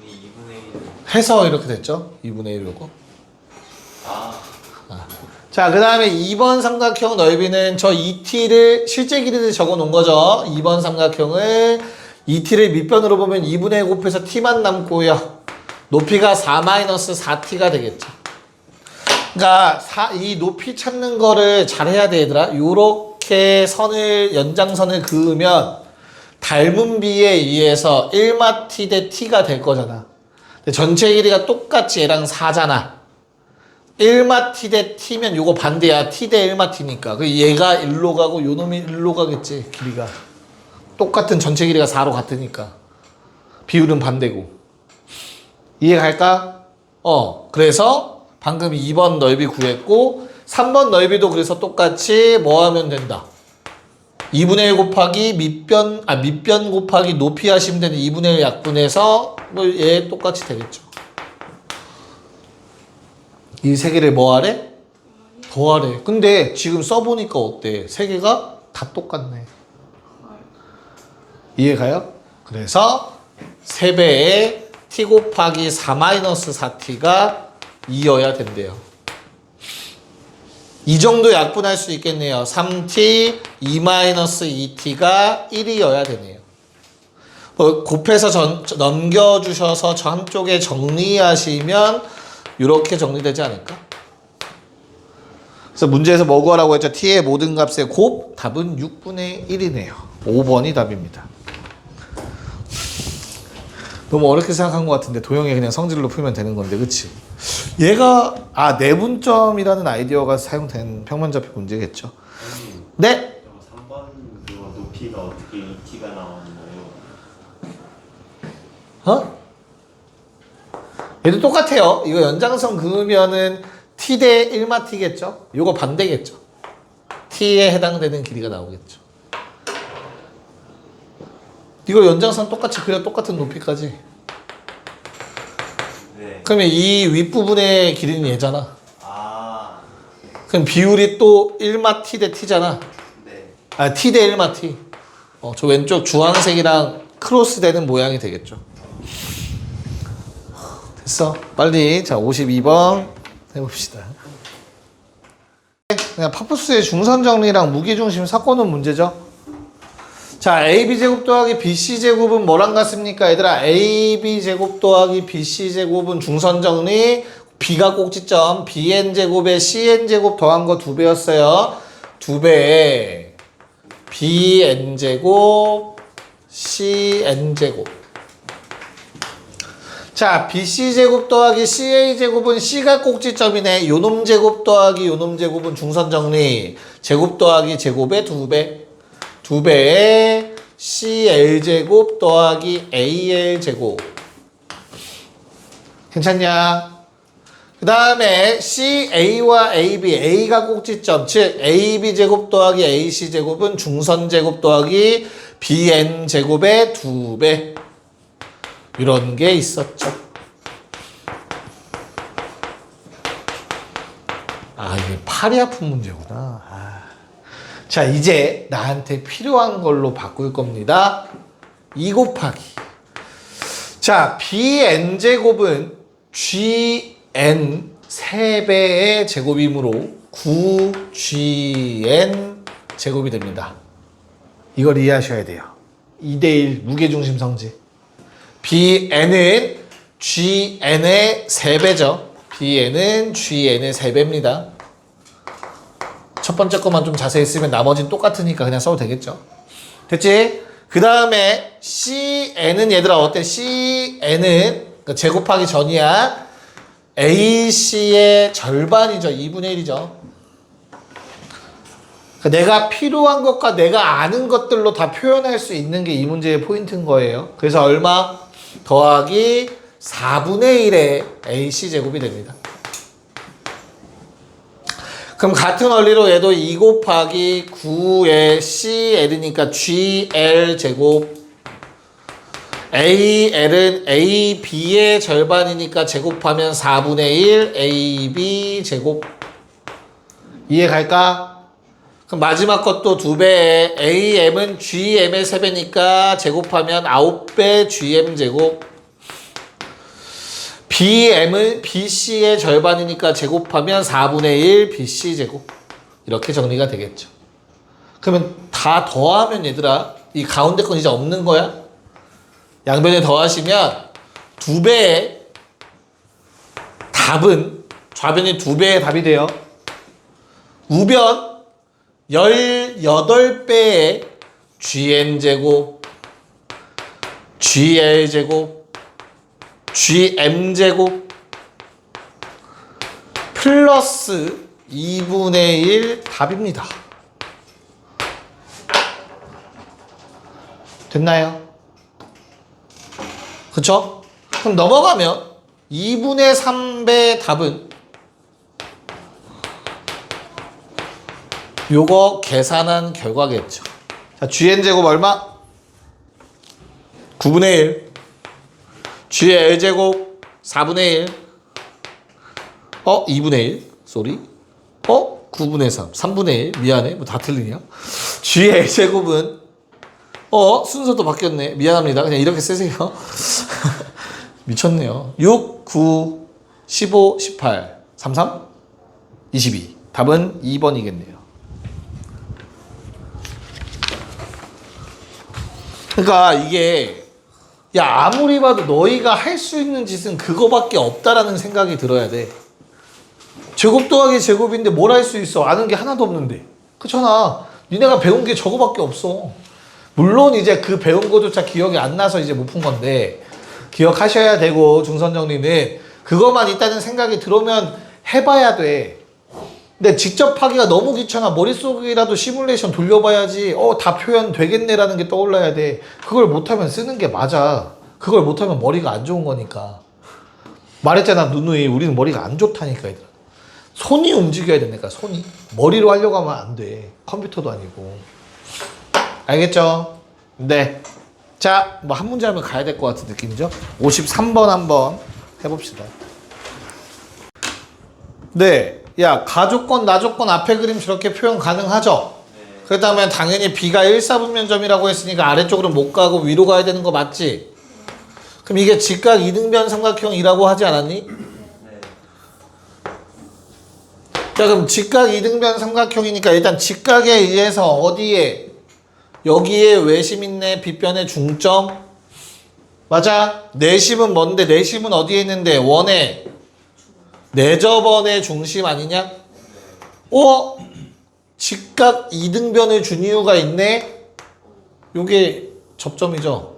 2분의 1. 해서 이렇게 됐죠? 2분의 1이고. 자, 그 다음에 2번 삼각형 넓이는 저 2t를 실제 길이를 적어 놓은 거죠. 2번 삼각형을 2t를 밑변으로 보면 2분의 1 곱해서 t만 남고요. 높이가 4-4t가 되겠죠. 그러니까 이 높이 찾는 거를 잘 해야 돼, 얘들아. 요렇게 연장선을 그으면 닮은 비에 의해서 1마T 대 t가 될 거잖아. 근데 전체 길이가 똑같이 얘랑 4잖아. 1마T 대 t면 요거 반대야. t 대 1마T니까. 그 얘가 1로 가고 요 놈이 1로 가겠지, 길이가. 똑같은 전체 길이가 4로 같으니까. 비율은 반대고. 이해갈까? 그래서 방금 2번 넓이 구했고 3번 넓이도 그래서 똑같이 뭐 하면 된다. 2분의 1 곱하기 밑변 곱하기 높이 하시면 되는 2분의 1 약분해서 뭐 얘 똑같이 되겠죠. 이 세 개를 뭐 하래? 더하래. 근데 지금 써보니까 어때? 세 개가 다 똑같네. 이해가요? 그래서 3배의 t 곱하기 4-4t가 2여야 된대요. 이 정도 약분할 수 있겠네요. 3t, 2-2t가 1이어야 되네요. 곱해서 넘겨주셔서 저 한쪽에 정리하시면 이렇게 정리되지 않을까? 그래서 문제에서 뭐 구하라고 했죠? t의 모든 값의 곱, 답은 6분의 1이네요. 5번이 답입니다. 너무 어렵게 생각한 것 같은데 도형에 그냥 성질로 풀면 되는 건데, 그치? 얘가 내분점이라는 아이디어가 사용된 평면좌표 문제겠죠. 네? 3번 그거 높이가 어떻게 2t가 나오는 거예요? 얘도 똑같아요. 이거 연장선 그으면은 t 대 1마t겠죠? 요거 반대겠죠. t에 해당되는 길이가 나오겠죠. 이거 연장선 똑같이 그려 똑같은 높이까지. 네. 그러면 이 윗부분의 길이는 얘잖아. 아. 그럼 비율이 또 1마t 대 t잖아. 네. t 대 1마t. 저 왼쪽 주황색이랑 크로스 되는 모양이 되겠죠. 됐어. 빨리. 자, 52번 해봅시다. 그냥 파푸스의 중선 정리랑 무게중심 섞어놓은 문제죠. 자, AB제곱 더하기 BC제곱은 뭐랑 같습니까? 얘들아, AB제곱 더하기 BC제곱은 중선정리, B가 꼭지점, BN제곱에 CN제곱 더한 거 2배였어요. 2배에 BN제곱, CN제곱. 자, BC제곱 더하기 CA제곱은 C가 꼭지점이네. 요놈 제곱 더하기 요놈 제곱은 중선정리, 제곱 더하기 제곱의 2배. 2배에 CL제곱 더하기 AL제곱. 괜찮냐? 그 다음에 CA와 AB, A가 꼭지점, 즉 AB제곱 더하기 AC제곱은 중선제곱 더하기 BN제곱의 2배. 이런 게 있었죠. 이게 팔이 아픈 문제구나. 자, 이제 나한테 필요한 걸로 바꿀 겁니다. 2 곱하기. 자, BN제곱은 GN 3배의 제곱이므로 9GN 제곱이 됩니다. 이걸 이해하셔야 돼요. 2대1 무게중심 성질. BN은 GN의 3배죠. BN은 GN의 3배입니다. 첫 번째 것만 좀 자세히 쓰면 나머지는 똑같으니까 그냥 써도 되겠죠. 됐지? 그 다음에 CN은 얘들아 어때? CN은 제곱하기 전이야. AC의 절반이죠. 2분의 1이죠. 내가 필요한 것과 내가 아는 것들로 다 표현할 수 있는 게 이 문제의 포인트인 거예요. 그래서 얼마? 더하기 4분의 1의 AC제곱이 됩니다. 그럼 같은 원리로 얘도 2 곱하기 9의 CL이니까 GL제곱, AL은 AB의 절반이니까 제곱하면 4분의 1 AB제곱. 이해갈까? 그럼 마지막 것도 2배에 AM은 GM의 3배니까 제곱하면 9배 GM제곱. BM을 BC의 절반이니까 제곱하면 4분의 1 BC 제곱. 이렇게 정리가 되겠죠. 그러면 다 더하면 얘들아 이 가운데 건 이제 없는 거야. 양변에 더하시면 2배의 답은 좌변이 2배의 답이 돼요. 우변 18배의 GN제곱 GL제곱 GM제곱 플러스 2분의 1 답입니다. 됐나요? 그쵸? 그럼 넘어가면 2분의 3배 답은 요거 계산한 결과겠죠. 자, GN제곱 얼마? 9분의 1 GL제곱 4분의 1 2분의 1 쏘리 9분의 3 3분의 1 미안해 뭐 다 틀리냐. GL제곱은 순서도 바뀌었네. 미안합니다. 그냥 이렇게 쓰세요. 미쳤네요. 6, 9, 15, 18, 33, 22. 답은 2번이겠네요. 그러니까 이게 야 아무리 봐도 너희가 할 수 있는 짓은 그거밖에 없다라는 생각이 들어야 돼. 제곱 더하기 제곱인데 뭘 할 수 있어? 아는 게 하나도 없는데. 그렇잖아. 니네가 배운 게 저거밖에 없어. 물론 이제 그 배운 거조차 기억이 안 나서 이제 못 푼 건데 기억하셔야 되고 중선정리는 그것만 있다는 생각이 들어오면 해봐야 돼. 근데 직접 하기가 너무 귀찮아. 머릿속이라도 시뮬레이션 돌려봐야지 다 표현 되겠네라는 게 떠올라야 돼. 그걸 못하면 쓰는 게 맞아. 그걸 못하면 머리가 안 좋은 거니까. 말했잖아 누누이 우리는 머리가 안 좋다니까 얘들아. 손이 움직여야 된다니까 손이. 머리로 하려고 하면 안 돼. 컴퓨터도 아니고. 알겠죠? 네. 자, 뭐 한 문제 하면 가야 될 것 같은 느낌이죠? 53번 한번 해봅시다. 네. 야, 가조건, 나조건 앞에 그림 저렇게 표현 가능하죠? 네. 그렇다면 당연히 B가 1사분면점이라고 했으니까 아래쪽으로 못 가고 위로 가야 되는 거 맞지? 그럼 이게 직각 이등변 삼각형이라고 하지 않았니? 네. 자, 그럼 직각 이등변 삼각형이니까 일단 직각에 의해서 어디에? 여기에 외심 있네. 빗변의 중점. 맞아? 내심은 뭔데? 내심은 어디에 있는데? 원에. 내저번의 중심 아니냐? 직각 이등변을 준 이유가 있네? 요게 접점이죠.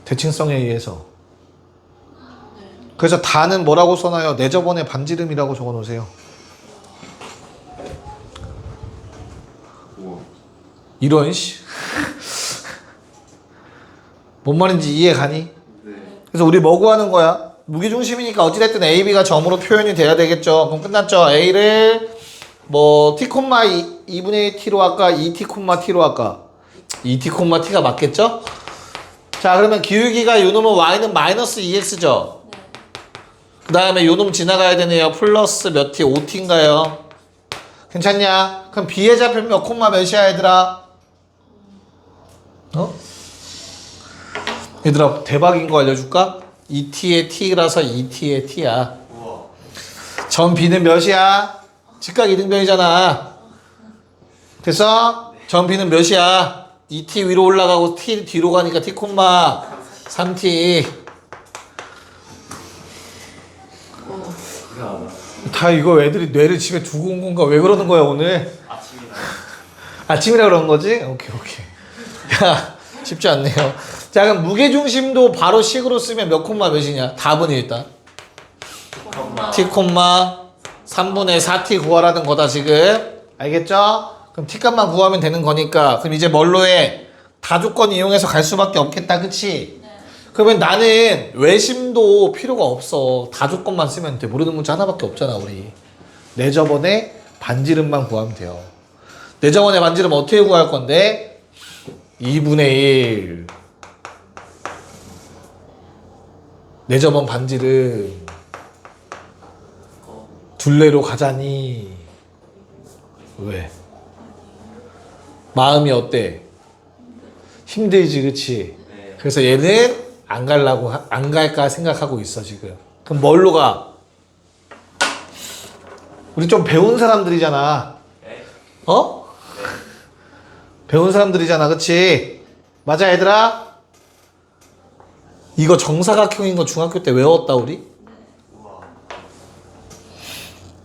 대칭성에 의해서. 그래서 다는 뭐라고 써놔요? 내저번의 반지름이라고 적어 놓으세요. 이런 씨. 뭔 말인지 이해 가니? 그래서 우리 뭐 구하는 거야? 무게중심이니까 어찌됐든 A, B가 점으로 표현이 돼야 되겠죠. 그럼 끝났죠. A를 뭐 T, 2분의 T로 할까? 2T, T로 할까? 2T, T가 맞겠죠? 자 그러면 기울기가 요놈은 Y는 마이너스 2X죠? 그 다음에 요놈 지나가야 되네요. 플러스 몇 T? 5T인가요? 괜찮냐? 그럼 B의 좌표 몇 콤마 몇이야 얘들아? 얘들아 대박인 거 알려줄까? 2t의 t라서 2t의 t야. 점 B는 몇이야? 직각 이등변이잖아. 됐어? 점 B는 몇이야? 2t 위로 올라가고 t 뒤로 가니까 t, 3t. 다 이거 애들이 뇌를 집에 두고 온 건가? 왜 그러는 거야 오늘? 아침이라 그런 거지? 오케이. 야 쉽지 않네요. 자 그럼 무게중심도 바로 식으로 쓰면 몇 콤마 몇이냐? 답은 일단 t, 3분의 4t 구하라는 거다 지금. 알겠죠? 그럼 t 값만 구하면 되는 거니까 그럼 이제 뭘로 해? 다조건 이용해서 갈 수밖에 없겠다 그치? 네. 그러면 나는 외심도 필요가 없어. 다조건만 쓰면 돼. 모르는 문자 하나밖에 없잖아 우리. 내저번의 반지름만 구하면 돼요. 내저번의 반지름 어떻게 구할 건데? 2분의 1 내저번 반지름 둘레로 가자니. 왜? 마음이 어때? 힘들지 그치? 그래서 얘는 안 가려고 안 갈까 생각하고 있어 지금. 그럼 뭘로 가? 우리 좀 배운 사람들이잖아. 네. 어? 배운 사람들이잖아, 그치? 맞아, 얘들아? 이거 정사각형인 거 중학교 때 외웠다, 우리? 우와.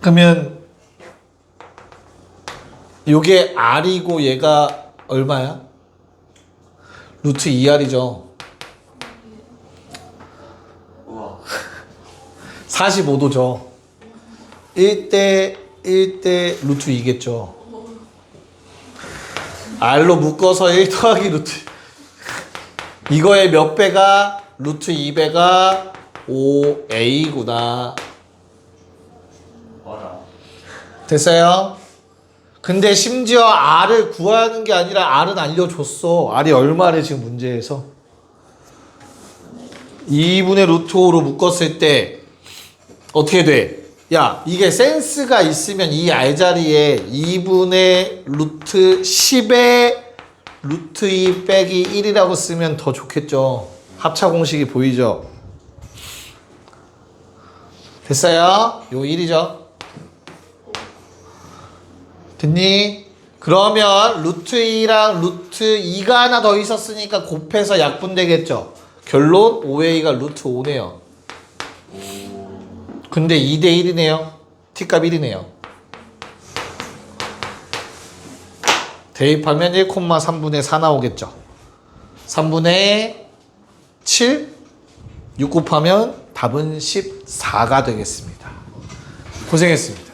그러면 요게 R이고 얘가 얼마야? 루트 2R이죠. 우와. 45도죠. 1대 루트 2겠죠. R로 묶어서 1 더하기 루트. 이거의 몇 배가 루트 2배가 5A구나. 어라. 됐어요? 근데 심지어 R을 구하는 게 아니라 R은 알려줬어. R이 얼마래 지금 문제에서. 2분의 루트 5로 묶었을 때 어떻게 돼? 야, 이게 센스가 있으면 이 R 자리에 2분의 루트 10의 루트 2 빼기 1이라고 쓰면 더 좋겠죠. 합차 공식이 보이죠? 됐어요? 요 1이죠? 됐니? 그러면 루트 2랑 루트 2가 하나 더 있었으니까 곱해서 약분되겠죠? 결론 5a가 루트 5네요. 근데 2대 1이네요. t값 1이네요. 대입하면 1,3분의 4 나오겠죠. 3분의 7? 6 곱하면 답은 14가 되겠습니다. 고생했습니다.